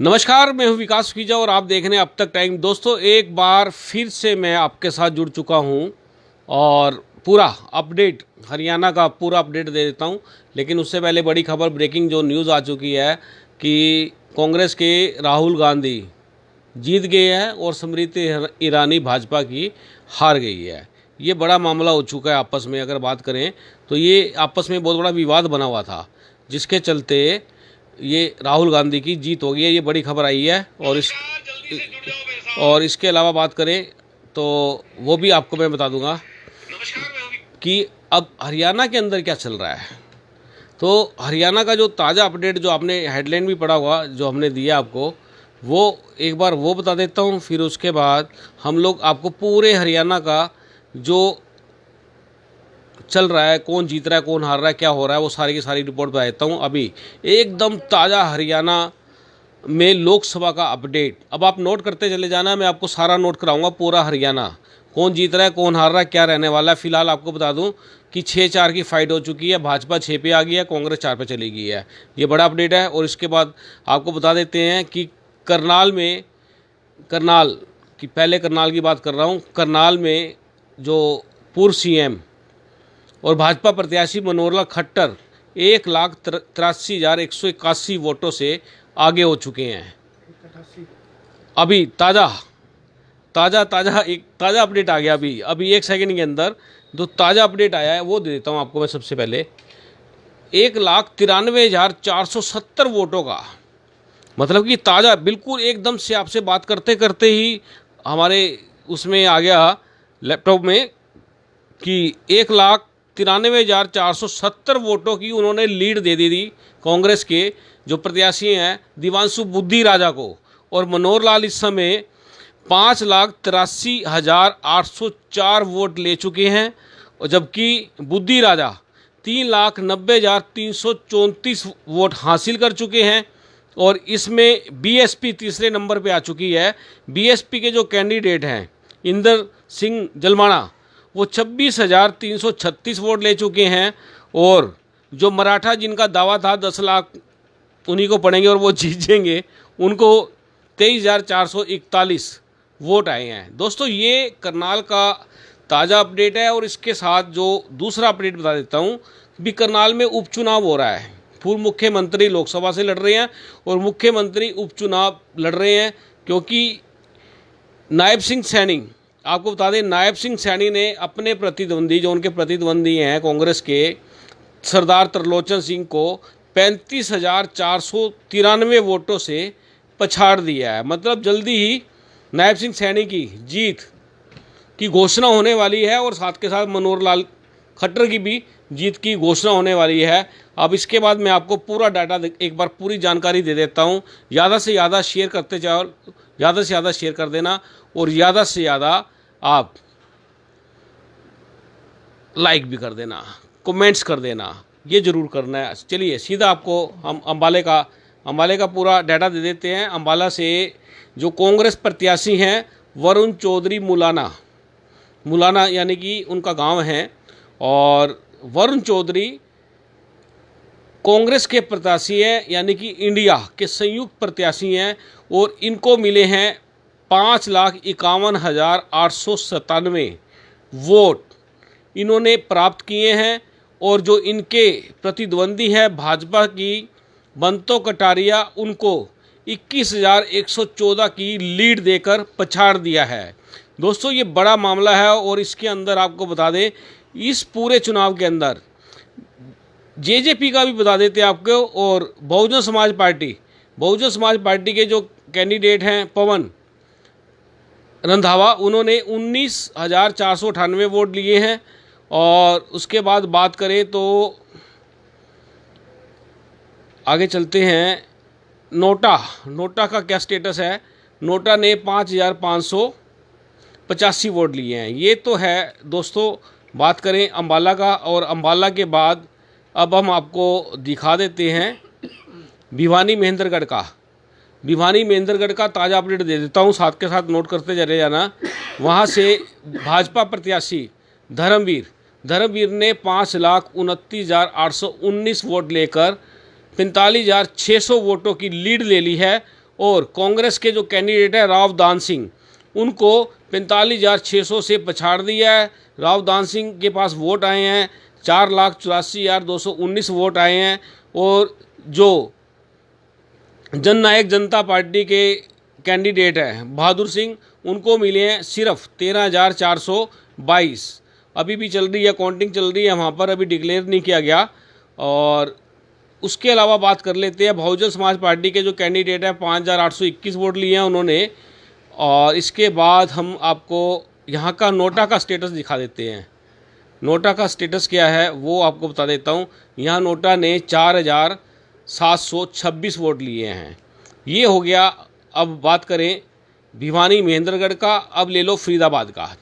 नमस्कार, मैं हूं विकास सुखीजा और आप देख रहे हैं अब तक टाइम। दोस्तों, एक बार फिर से मैं आपके साथ जुड़ चुका हूं और पूरा अपडेट, हरियाणा का पूरा अपडेट दे देता हूं। लेकिन उससे पहले बड़ी खबर, ब्रेकिंग जो न्यूज़ आ चुकी है कि कांग्रेस के राहुल गांधी जीत गए हैं और स्मृति ईरानी भाजपा की हार गई है। ये बड़ा मामला हो चुका है आपस में। अगर बात करें तो ये आपस में बहुत बड़ा विवाद बना हुआ था, जिसके चलते ये राहुल गांधी की जीत हो गई है। ये बड़ी खबर आई है। और इसके अलावा बात करें तो वो भी आपको मैं बता दूंगा कि अब हरियाणा के अंदर क्या चल रहा है। तो हरियाणा का जो ताज़ा अपडेट, जो आपने हेडलाइन भी पढ़ा हुआ, जो हमने दिया आपको, वो एक बार वो बता देता हूँ। फिर उसके बाद हम लोग आपको पूरे हरियाणा का जो चल रहा है, कौन जीत रहा है, कौन हार रहा है, क्या हो रहा है, वो सारी की सारी रिपोर्ट बता देता हूँ। अभी एकदम ताज़ा हरियाणा में लोकसभा का अपडेट। अब आप नोट करते चले जाना, मैं आपको सारा नोट कराऊंगा, पूरा हरियाणा कौन जीत रहा है, कौन हार रहा है, क्या रहने वाला है। फिलहाल आपको बता दूं कि 6-4 की फाइट हो चुकी है। भाजपा 6 पे आ गई है, कांग्रेस 4 पे चली गई है। ये बड़ा अपडेट है। और इसके बाद आपको बता देते हैं कि करनाल की, पहले करनाल की बात कर रहा हूँ, करनाल में जो पूर्व सीएम और भाजपा प्रत्याशी मनोहर लाल खट्टर 1,83,181 वोटों से आगे हो चुके हैं। अभी एक ताज़ा अपडेट आ गया। अभी 1 सेकंड के अंदर जो ताज़ा अपडेट आया है वो दे देता हूँ आपको मैं। सबसे पहले 1,93,470 वोटों का, मतलब कि ताज़ा, बिल्कुल एकदम से आपसे बात करते करते ही हमारे उसमें आ गया लैपटॉप में कि 1,93,470 वोटों की उन्होंने लीड दे दी थी कांग्रेस के जो प्रत्याशी हैं दिवांशु बुद्धि राजा को। और मनोहर लाल इस समय 5,83,804 वोट ले चुके हैं, और जबकि बुद्धि राजा 3,90,334 वोट हासिल कर चुके हैं। और इसमें बीएसपी तीसरे नंबर पे आ चुकी है। बीएसपी के जो कैंडिडेट हैं इंदर सिंह जलमाना, वो 26,336 वोट ले चुके हैं। और जो मराठा, जिनका दावा था 10 लाख उन्हीं को पड़ेंगे और वो जीतेंगे, उनको 23,441 वोट आए हैं। दोस्तों, ये करनाल का ताज़ा अपडेट है। और इसके साथ जो दूसरा अपडेट बता देता हूँ, भी करनाल में उपचुनाव हो रहा है। पूर्व मुख्यमंत्री लोकसभा से लड़ रहे हैं और मुख्यमंत्री उपचुनाव लड़ रहे हैं, क्योंकि नायब सिंह सैनी, आपको बता दें, नायब सिंह सैनी ने अपने प्रतिद्वंदी, जो उनके प्रतिद्वंदी हैं कांग्रेस के, सरदार त्रिलोचन सिंह को 35,493 वोटों से पछाड़ दिया है। मतलब जल्दी ही नायब सिंह सैनी की जीत की घोषणा होने वाली है और साथ के साथ मनोहर लाल खट्टर की भी जीत की घोषणा होने वाली है। अब इसके बाद मैं आपको पूरा डाटा, एक बार पूरी जानकारी दे देता हूँ। ज़्यादा से ज़्यादा शेयर करते जाओ, ज़्यादा से ज़्यादा शेयर कर देना और ज़्यादा से ज़्यादा आप लाइक भी कर देना, कमेंट्स कर देना, ये ज़रूर करना है। चलिए सीधा आपको हम अंबाले का पूरा डाटा दे देते हैं। अंबाला से जो कांग्रेस प्रत्याशी हैं वरुण चौधरी मुलाना यानी कि उनका गांव है, और वरुण चौधरी कांग्रेस के प्रत्याशी हैं, यानी कि इंडिया के संयुक्त प्रत्याशी हैं। और इनको मिले हैं 5,51,897 वोट इन्होंने प्राप्त किए हैं। और जो इनके प्रतिद्वंदी है भाजपा की बंतो कटारिया, उनको 21,114 की लीड देकर पछाड़ दिया है। दोस्तों, ये बड़ा मामला है। और इसके अंदर आपको बता दें, इस पूरे चुनाव के अंदर जेजेपी का भी बता देते हैं आपको, और बहुजन समाज पार्टी के जो कैंडिडेट हैं पवन रंधावा, उन्होंने 19,498 वोट लिए हैं। और उसके बाद बात करें तो आगे चलते हैं। नोटा का क्या स्टेटस है। नोटा ने 5,585 वोट लिए हैं। ये तो है दोस्तों, बात करें अंबाला का। और अंबाला के बाद अब हम आपको दिखा देते हैं भिवानी महेंद्रगढ़ का ताज़ा अपडेट दे देता हूँ, साथ के साथ नोट करते चले जाना। वहाँ से भाजपा प्रत्याशी धर्मवीर ने 5,29,819 वोट लेकर 45,600 वोटों की लीड ले ली है। और कांग्रेस के जो कैंडिडेट है राव दान सिंह, उनको 45,600 से पछाड़ दिया है। राव दान सिंह के पास वोट आए हैं 4,84,219 वोट आए हैं। और जो जननायक जनता पार्टी के कैंडिडेट है बहादुर सिंह, उनको मिले हैं सिर्फ 13,422। अभी भी चल रही है, काउंटिंग चल रही है वहाँ पर, अभी डिक्लेयर नहीं किया गया। और उसके अलावा बात कर लेते हैं बहुजन समाज पार्टी के जो कैंडिडेट है 5,821 वोट लिए हैं उन्होंने। और इसके बाद हम आपको यहाँ का नोटा का स्टेटस दिखा देते हैं। नोटा का स्टेटस क्या है वो आपको बता देता हूँ। यहाँ नोटा ने 4,726 वोट लिए हैं। ये हो गया। अब बात करें भिवानी महेंद्रगढ़ का, अब ले लो फरीदाबाद का।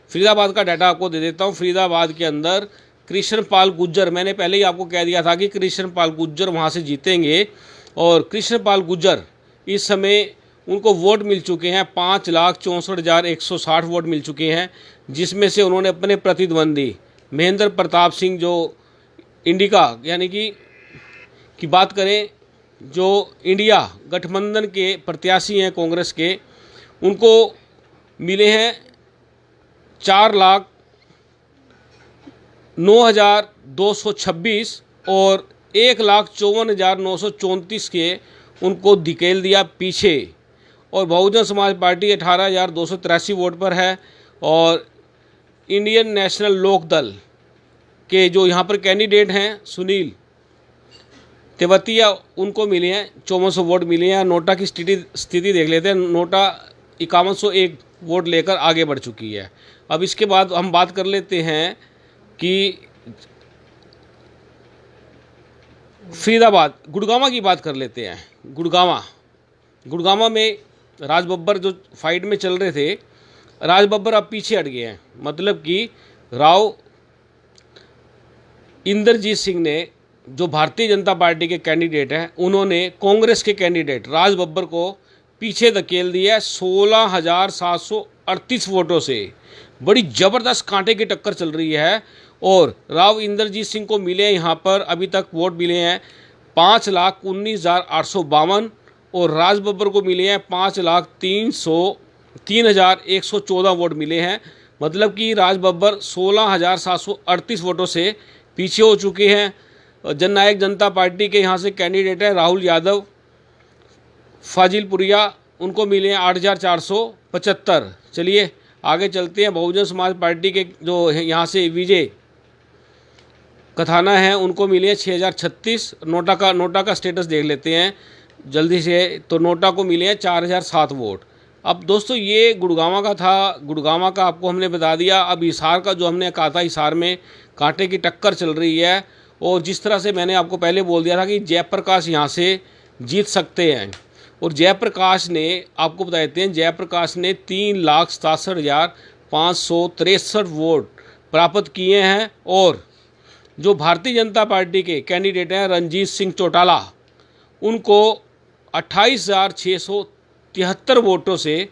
फरीदाबाद का डाटा आपको दे देता हूँ। फरीदाबाद के अंदर कृष्णपाल गुर्जर, मैंने पहले ही आपको कह दिया था कि कृष्णपाल गुर्जर वहाँ से जीतेंगे। और कृष्णपाल गुर्जर इस समय उनको वोट मिल चुके हैं 5,64,160 वोट मिल चुके हैं, जिसमें से उन्होंने अपने प्रतिद्वंदी महेंद्र प्रताप सिंह जो इंडिका यानी कि बात करें जो इंडिया गठबंधन के प्रत्याशी हैं कांग्रेस के, उनको मिले हैं 4,09,226 और 1,54,934 के उनको धकेल दिया पीछे। और बहुजन समाज पार्टी 18,283 वोट पर है। और इंडियन नेशनल लोक दल के जो यहाँ पर कैंडिडेट हैं सुनील तेवतिया, उनको मिले हैं 5400 वोट मिले हैं। नोटा की स्थिति देख लेते हैं। नोटा 5101 वोट लेकर आगे बढ़ चुकी है। अब इसके बाद हम बात कर लेते हैं कि फरीदाबाद गुड़गांवा की बात कर लेते हैं। गुड़गांवा में राज बब्बर जो फाइट में चल रहे थे, राज बब्बर अब पीछे हट गए हैं। मतलब कि राव इंद्रजीत सिंह ने, जो भारतीय जनता पार्टी के कैंडिडेट हैं, उन्होंने कांग्रेस के कैंडिडेट राज बब्बर को पीछे धकेल दिया 16,738 वोटों से। बड़ी ज़बरदस्त कांटे की टक्कर चल रही है। और राव इंद्रजीत सिंह को मिले यहाँ पर अभी तक वोट मिले हैं 5,19,852 और राज बब्बर को मिले हैं 5,03,114 वोट मिले हैं। मतलब कि राज बब्बर 16,738 वोटों से पीछे हो चुके हैं। जननायक जनता पार्टी के यहाँ से कैंडिडेट है राहुल यादव फाजिलपुरिया, उनको मिले हैं 8,475। चलिए आगे चलते हैं। बहुजन समाज पार्टी के जो यहाँ से विजय कथाना है, उनको मिले हैं 6,036। नोटा का स्टेटस देख लेते हैं जल्दी से। तो नोटा को मिले हैं 4,007 वोट। अब दोस्तों ये गुड़गांवा का था, गुड़गांवा का आपको हमने बता दिया। अब हिसार का जो हमने कहा था, हिसार में कांटे की टक्कर चल रही है। और जिस तरह से मैंने आपको पहले बोल दिया था कि जयप्रकाश यहाँ से जीत सकते हैं, और जयप्रकाश ने, आपको बता देते हैं, जयप्रकाश ने 3,67,563 वोट प्राप्त किए हैं। और जो भारतीय जनता पार्टी के कैंडिडेट हैं रणजीत सिंह चौटाला, उनको 28,673 वोटों से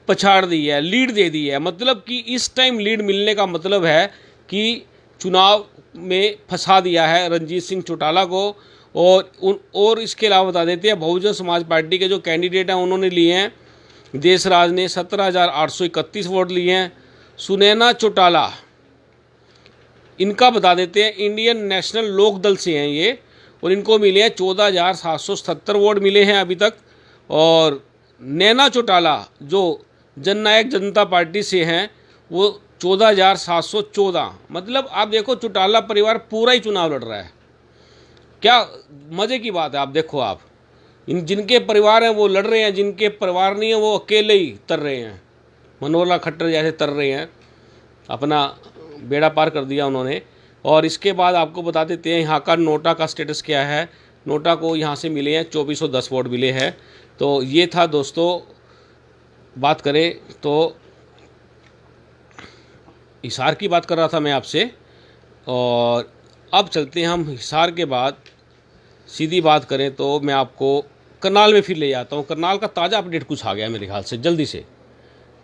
पछाड़ दी है, लीड दे दी है। मतलब कि इस टाइम लीड मिलने का मतलब है कि चुनाव में फंसा दिया है रणजीत सिंह चौटाला को। और इसके अलावा बता देते हैं बहुजन समाज पार्टी के जो कैंडिडेट हैं उन्होंने लिए हैं, देशराज ने 17,831 वोट लिए हैं। सुनैना चौटाला, इनका बता देते हैं इंडियन नेशनल लोक दल से हैं ये, और इनको मिले हैं 14,777 वोट मिले हैं अभी तक। और नैना चौटाला जो जननायक जनता पार्टी से हैं, वो 14,714। मतलब आप देखो चौटाला परिवार पूरा ही चुनाव लड़ रहा है। क्या मज़े की बात है। आप देखो, आप जिनके परिवार हैं वो लड़ रहे हैं, जिनके परिवार नहीं है वो अकेले ही तर रहे हैं। मनोहर लाल खट्टर जैसे तर रहे हैं, अपना बेड़ा पार कर दिया उन्होंने। और इसके बाद आपको बता देते हैं यहाँ का नोटा का स्टेटस क्या है। नोटा को यहाँ से मिले हैं 2,410 वोट मिले हैं। तो ये था दोस्तों, बात करें तो हिसार की बात कर रहा था मैं आपसे। और अब चलते हैं हम हिसार के बाद, सीधी बात करें तो मैं आपको करनाल में फिर ले जाता हूँ। करनाल का ताज़ा अपडेट कुछ आ गया मेरे ख्याल से, जल्दी से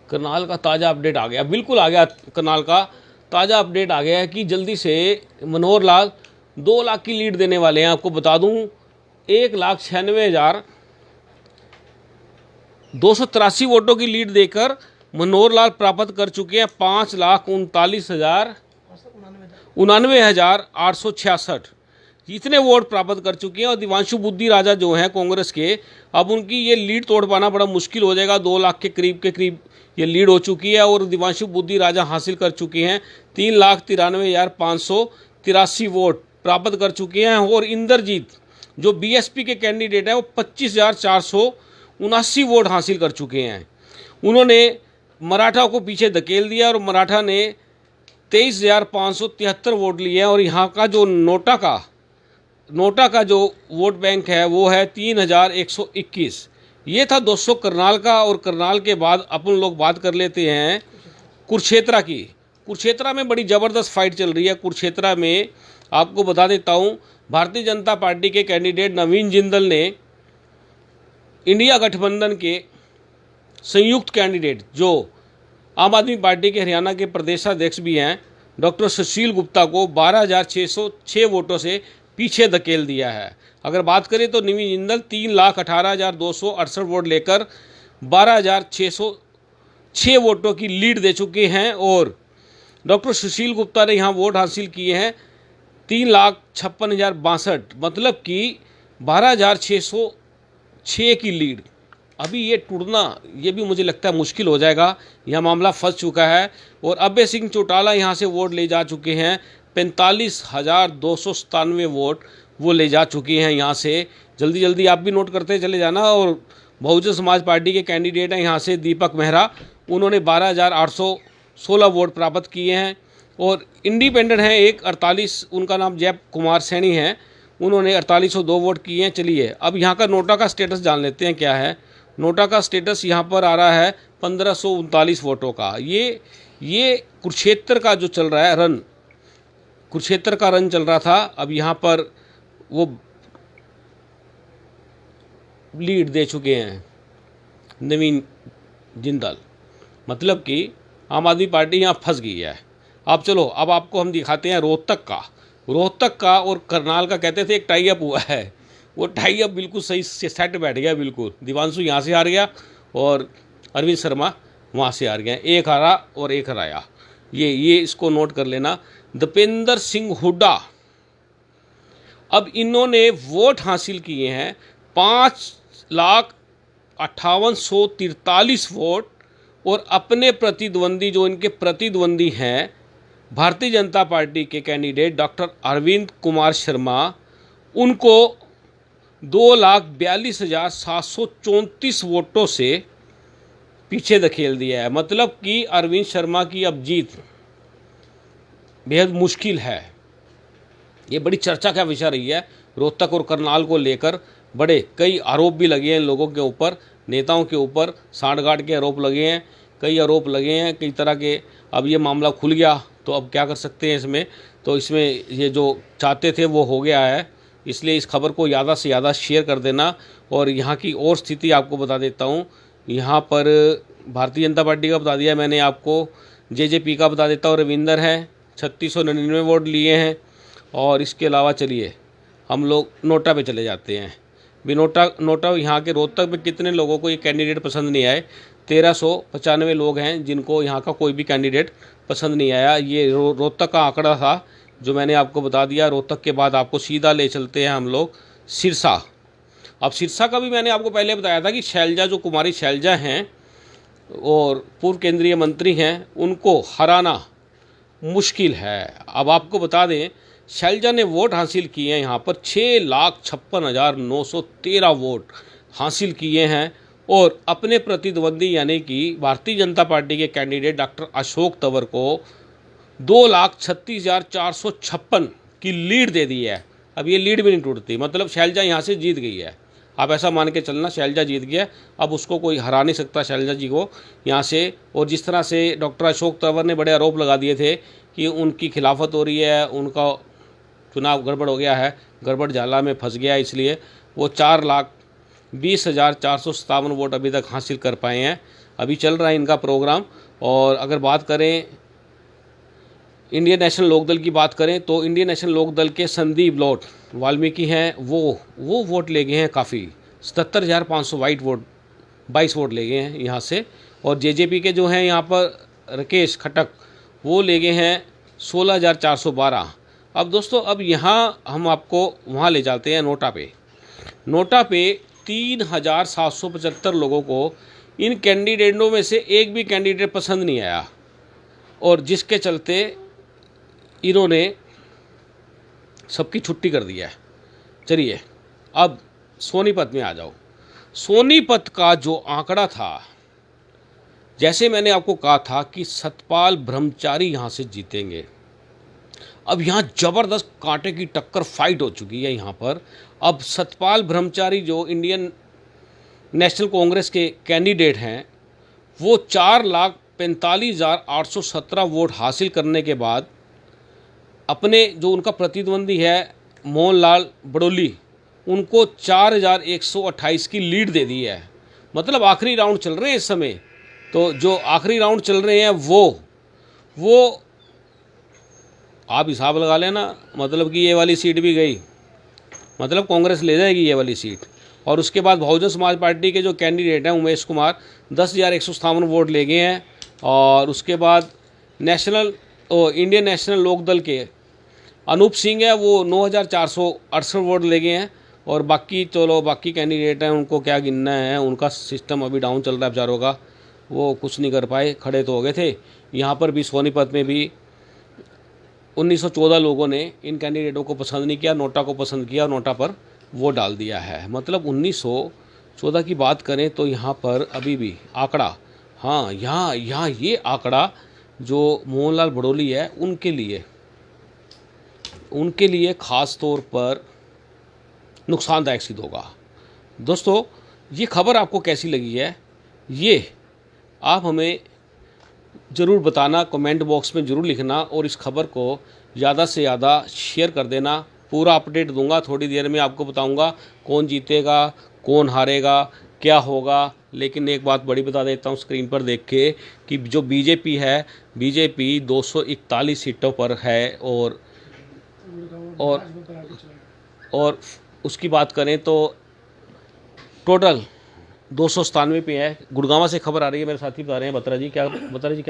करनाल का ताज़ा अपडेट आ गया, बिल्कुल आ गया। करनाल का ताज़ा अपडेट आ गया है कि जल्दी से मनोहर लाल 2 लाख की लीड देने वाले हैं। आपको बता दूं 1,96,000 283 वोटों की लीड देकर मनोहर लाल प्राप्त कर चुके हैं 5,39,866 इतने वोट प्राप्त कर चुके हैं। और दिवांशु बुद्धि राजा जो हैं कांग्रेस के, अब उनकी ये लीड तोड़ पाना बड़ा मुश्किल हो जाएगा। 2 लाख के करीब ये लीड हो चुकी है और दिवांशु बुद्धि राजा हासिल कर चुके हैं 3,93,583 वोट प्राप्त कर चुके हैं। और इंद्रजीत जो बीएसपी के कैंडिडेट हैं वो 25,479 वोट हासिल कर चुके हैं। उन्होंने मराठा को पीछे धकेल दिया और मराठा ने 23,573 वोट लिए हैं। और यहाँ का जो नोटा का जो वोट बैंक है वो है 3,121। ये था दोस्तों करनाल का। और करनाल के बाद अपन लोग बात कर लेते हैं कुरुक्षेत्र की। कुरुक्षेत्र में बड़ी ज़बरदस्त फाइट चल रही है। कुरुक्षेत्र में आपको बता देता हूँ, भारतीय जनता पार्टी के कैंडिडेट नवीन जिंदल ने इंडिया गठबंधन के संयुक्त कैंडिडेट जो आम आदमी पार्टी के हरियाणा के प्रदेशाध्यक्ष भी हैं डॉक्टर सुशील गुप्ता को 12,606 वोटों से पीछे धकेल दिया है। अगर बात करें तो नवीन जिंदल 3,18,268 वोट लेकर 12,606 वोटों की लीड दे चुके हैं। और डॉक्टर सुशील गुप्ता ने यहाँ वोट हासिल किए हैं 3,56,062, मतलब कि 12,606 की लीड। अभी ये टूटना ये भी मुझे लगता है मुश्किल हो जाएगा। यह मामला फंस चुका है। और अभय सिंह चौटाला यहाँ से वोट ले जा चुके हैं 45,297 वोट वो ले जा चुके हैं यहाँ से। जल्दी जल्दी आप भी नोट करते चले जाना। और बहुजन समाज पार्टी के कैंडिडेट हैं यहाँ से दीपक मेहरा, उन्होंने 12,816 वोट प्राप्त किए हैं। और इंडिपेंडेंट हैं एक 48, उनका नाम जय कुमार सैनी है, उन्होंने 4802 वोट किए हैं। चलिए अब यहाँ का नोटा का स्टेटस जान लेते हैं क्या है। नोटा का स्टेटस यहाँ पर आ रहा है 1,539 वोटों का। ये कुरुक्षेत्र का जो चल रहा है रन, कुरुक्षेत्र का रन चल रहा था। अब यहाँ पर वो लीड दे चुके हैं नवीन जिंदल, मतलब कि आम आदमी पार्टी यहाँ फंस गई है। अब चलो अब आपको हम दिखाते हैं रोहतक का और करनाल का। कहते थे एक टाई अप हुआ है, वो टाई अप बिल्कुल सही से सेट बैठ गया बिल्कुल। दिवांशु यहाँ से हार गया और अरविंद शर्मा वहाँ से हार गया, एक हारा और एक हराया। ये इसको नोट कर लेना। दीपेंद्र सिंह हुड्डा, अब इन्होंने वोट हासिल किए हैं 5,58,143 वोट। और अपने प्रतिद्वंदी जो इनके प्रतिद्वंदी हैं भारतीय जनता पार्टी के कैंडिडेट डॉक्टर अरविंद कुमार शर्मा, उनको 2,42,734 वोटों से पीछे धकेल दिया है। मतलब कि अरविंद शर्मा की अब जीत बेहद मुश्किल है। ये बड़ी चर्चा का विषय रही है। रोहतक और करनाल को लेकर बड़े कई आरोप भी लगे हैं लोगों के ऊपर, नेताओं के ऊपर सांठगांठ के आरोप लगे हैं, कई आरोप लगे हैं कई तरह के। अब ये मामला खुल गया तो अब क्या कर सकते हैं इसमें। तो इसमें ये जो चाहते थे वो हो गया है, इसलिए इस खबर को ज़्यादा से ज़्यादा शेयर कर देना। और यहाँ की और स्थिति आपको बता देता हूँ। यहाँ पर भारतीय जनता पार्टी का बता दिया मैंने आपको, जेजेपी का बता देता हूँ। रविंदर है 3,699 वोट लिए हैं। और इसके अलावा चलिए हम लोग नोटा पे चले जाते हैं। भी नोटा यहाँ के रोहतक में कितने लोगों को ये कैंडिडेट पसंद नहीं आए। 1,395 लोग हैं जिनको यहाँ का कोई भी कैंडिडेट पसंद नहीं आया। ये रोहतक का आंकड़ा था जो मैंने आपको बता दिया। रोहतक के बाद आपको सीधा ले चलते हैं हम लोग सिरसा। अब सिरसा का भी मैंने आपको पहले बताया था कि शैलजा, जो कुमारी शैलजा हैं और पूर्व केंद्रीय मंत्री हैं, उनको हराना मुश्किल है। अब आपको बता दें शैलजा ने वोट हासिल किए हैं यहाँ पर 6,56,913 वोट हासिल किए हैं। और अपने प्रतिद्वंदी यानी कि भारतीय जनता पार्टी के कैंडिडेट डॉक्टर अशोक तंवर को 2,36,456 की लीड दे दी है। अब ये लीड भी नहीं टूटती, मतलब शैलजा यहाँ से जीत गई है। आप ऐसा मान के चलना शैलजा जीत गया, अब उसको कोई हरा नहीं सकता शैलजा जी को यहाँ से। और जिस तरह से डॉक्टर अशोक तंवर ने बड़े आरोप लगा दिए थे कि उनकी खिलाफत हो रही है, उनका चुनाव गड़बड़ हो गया है, गड़बड़ झाला में फंस गया, इसलिए वो 4,20,457 वोट अभी तक हासिल कर पाए हैं। अभी चल रहा है इनका प्रोग्राम। और अगर बात करें इंडियन नेशनल लोकदल की बात करें तो इंडियन नेशनल लोकदल के संदीप लौट वाल्मीकि हैं, वो वोट ले गए हैं काफ़ी, 77,500 वाइट वोट 22 वोट ले गए हैं यहाँ से। और जेजेपी के जो हैं यहाँ पर राकेश खट्टक, वो ले गए हैं 16,412। अब दोस्तों अब यहाँ हम आपको वहाँ ले जाते हैं नोटा पे। नोटा पे 3,775 लोगों को इन कैंडिडेटों में से एक भी कैंडिडेट पसंद नहीं आया, और जिसके चलते इन्होंने सबकी छुट्टी कर दी है। चलिए अब सोनीपत में आ जाओ। सोनीपत का जो आंकड़ा था, जैसे मैंने आपको कहा था कि सतपाल ब्रह्मचारी यहाँ से जीतेंगे, अब यहाँ ज़बरदस्त कांटे की टक्कर फाइट हो चुकी है यहाँ पर। अब सतपाल ब्रह्मचारी जो इंडियन नेशनल कांग्रेस के कैंडिडेट हैं, वो 4,45,817 वोट हासिल करने के बाद अपने जो उनका प्रतिद्वंदी है मोहनलाल बड़ोली, उनको 4,128 की लीड दे दी है। मतलब आखिरी राउंड चल रहे हैं इस समय। तो जो आखिरी राउंड चल रहे हैं वो आप हिसाब लगा लेना, मतलब कि ये वाली सीट भी गई, मतलब कांग्रेस ले जाएगी ये वाली सीट। और उसके बाद बहुजन समाज पार्टी के जो कैंडिडेट हैं उमेश कुमार 10,157 वोट ले गए हैं। और उसके बाद इंडियन नेशनल लोकदल के अनूप सिंह है, वो 9,468 वोट ले गए हैं। और बाकी चलो बाकी कैंडिडेट हैं, उनको क्या गिनना है, उनका सिस्टम अभी डाउन चल रहा है बेचारों का, वो कुछ नहीं कर पाए, खड़े तो हो गए थे। यहाँ पर भी सोनीपत में भी 1914 लोगों ने इन कैंडिडेटों को पसंद नहीं किया, नोटा को पसंद किया और नोटा पर वोट डाल दिया है। मतलब 1914 की बात करें तो यहाँ पर अभी भी आंकड़ा, हाँ यहाँ ये आंकड़ा जो मोहनलाल बड़ोली है उनके लिए ख़ास तौर पर नुकसानदायक सिद्ध होगा। दोस्तों ये खबर आपको कैसी लगी है, ये आप हमें ज़रूर बताना, कमेंट बॉक्स में ज़रूर लिखना, और इस खबर को ज़्यादा से ज़्यादा शेयर कर देना। पूरा अपडेट दूंगा, थोड़ी देर में आपको बताऊंगा कौन जीतेगा, कौन हारेगा, क्या होगा। लेकिन एक बात बड़ी बता देता हूं स्क्रीन पर देख के कि जो बीजेपी है, बीजेपी 241 सीटों पर है। और उसकी बात करें तो टोटल 297 पे है। गुड़गांव से खबर आ रही है, मेरे साथी बता रहे हैं, बत्रा जी क्या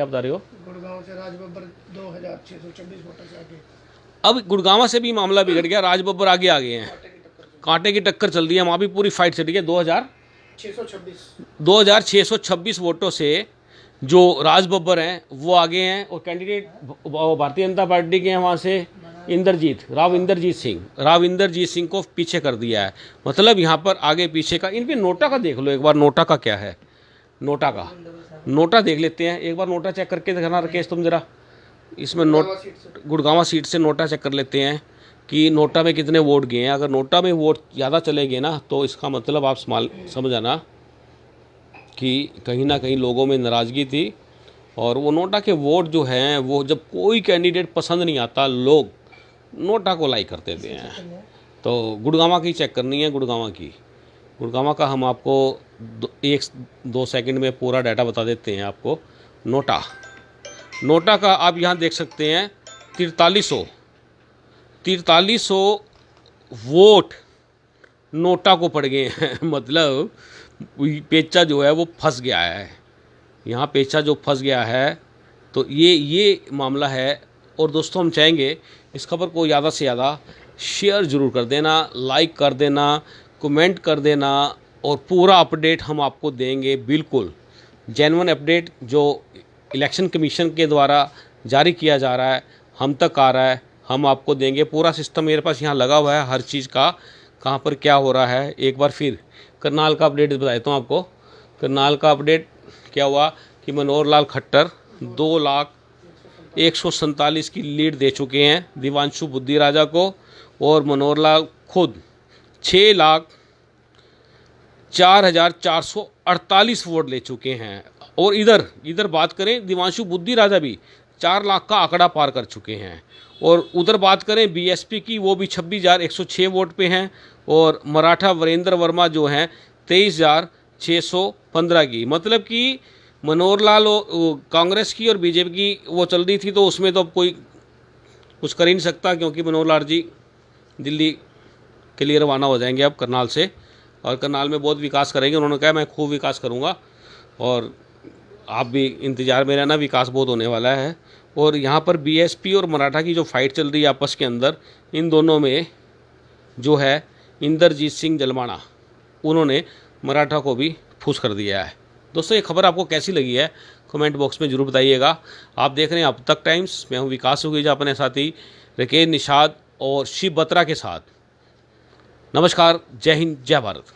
बता रहे हो? गुड़गांव से राजबब्बर 2,626 वोटों से आगे। अब गुड़गांव से भी मामला बिगड़ गया, राजबब्बर आगे आ गए हैं, कांटे की टक्कर चल रही है, वहाँ भी पूरी फाइट चल रही है। 2,626 वोटों से जो राजबब्बर हैं वो आगे हैं, और कैंडिडेट भारतीय जनता पार्टी के हैं वहाँ से राव इंदरजीत सिंह को पीछे कर दिया है। मतलब यहाँ पर आगे पीछे का, इन पे नोटा का देख लो एक बार, नोटा का क्या है, नोटा देख लेते हैं एक बार, नोटा चेक करके दिखाना राकेश तुम जरा, इसमें गुड़गांव सीट से नोटा चेक कर लेते हैं कि नोटा में कितने वोट गए हैं। अगर नोटा में वोट ज़्यादा चले गए ना, तो इसका मतलब आप समझ आना कि कहीं ना कहीं लोगों में नाराज़गी थी। और वो नोटा के वोट जो हैं, वो जब कोई कैंडिडेट पसंद नहीं आता, लोग नोटा को लाइक कर देते हैं। तो गुड़गांव की चेक करनी है, गुड़गांव का हम आपको 1-2 सेकंड में पूरा डाटा बता देते हैं आपको। नोटा का आप यहाँ देख सकते हैं 4300 वोट नोटा को पड़ गए हैं। मतलब पेचा जो है वो फंस गया है, यहाँ पेचा जो फंस गया है। तो ये मामला है। और दोस्तों हम चाहेंगे इस खबर को ज़्यादा से ज़्यादा शेयर ज़रूर कर देना, लाइक कर देना, कमेंट कर देना, और पूरा अपडेट हम आपको देंगे, बिल्कुल जेन्युइन अपडेट जो इलेक्शन कमीशन के द्वारा जारी किया जा रहा है, हम तक आ रहा है, हम आपको देंगे। पूरा सिस्टम मेरे पास यहाँ लगा हुआ है हर चीज़ का, कहाँ पर क्या हो रहा है। एक बार फिर करनाल का अपडेट बता देता हूँ आपको। करनाल का अपडेट क्या हुआ कि मनोहर लाल खट्टर 2,147 की लीड दे चुके हैं दिवांशु बुद्धि राजा को, और मनोहर लाल खुद 6,04,448 वोट ले चुके हैं। और इधर बात करें, दिवांशु बुद्धि राजा भी 4 लाख का आंकड़ा पार कर चुके हैं। और उधर बात करें बीएसपी की, वो भी 26,106 वोट पे हैं। और मराठा वीरेंद्र वर्मा जो हैं 23,615 की। मतलब कि मनोहर लाल कांग्रेस की और बीजेपी की वो चल रही थी, तो उसमें तो अब कोई कुछ कर ही नहीं सकता, क्योंकि मनोहर लाल जी दिल्ली के लिए रवाना हो जाएंगे अब करनाल से। और करनाल में बहुत विकास करेंगे। उन्होंने कहा मैं खूब विकास करूँगा और आप भी इंतज़ार में रहना, विकास बहुत होने वाला है। और यहाँ पर बीएसपी और मराठा की जो फाइट चल रही है आपस के अंदर, इन दोनों में जो है इंद्रजीत सिंह जलमाना, उन्होंने मराठा को भी फूस कर दिया है। दोस्तों ये खबर आपको कैसी लगी है कमेंट बॉक्स में जरूर बताइएगा। आप देख रहे हैं अब तक टाइम्स, मैं हूँ विकास सुगीजा अपने साथी रकेश निषाद और शिव बत्रा के साथ। नमस्कार, जय हिंद, जय भारत।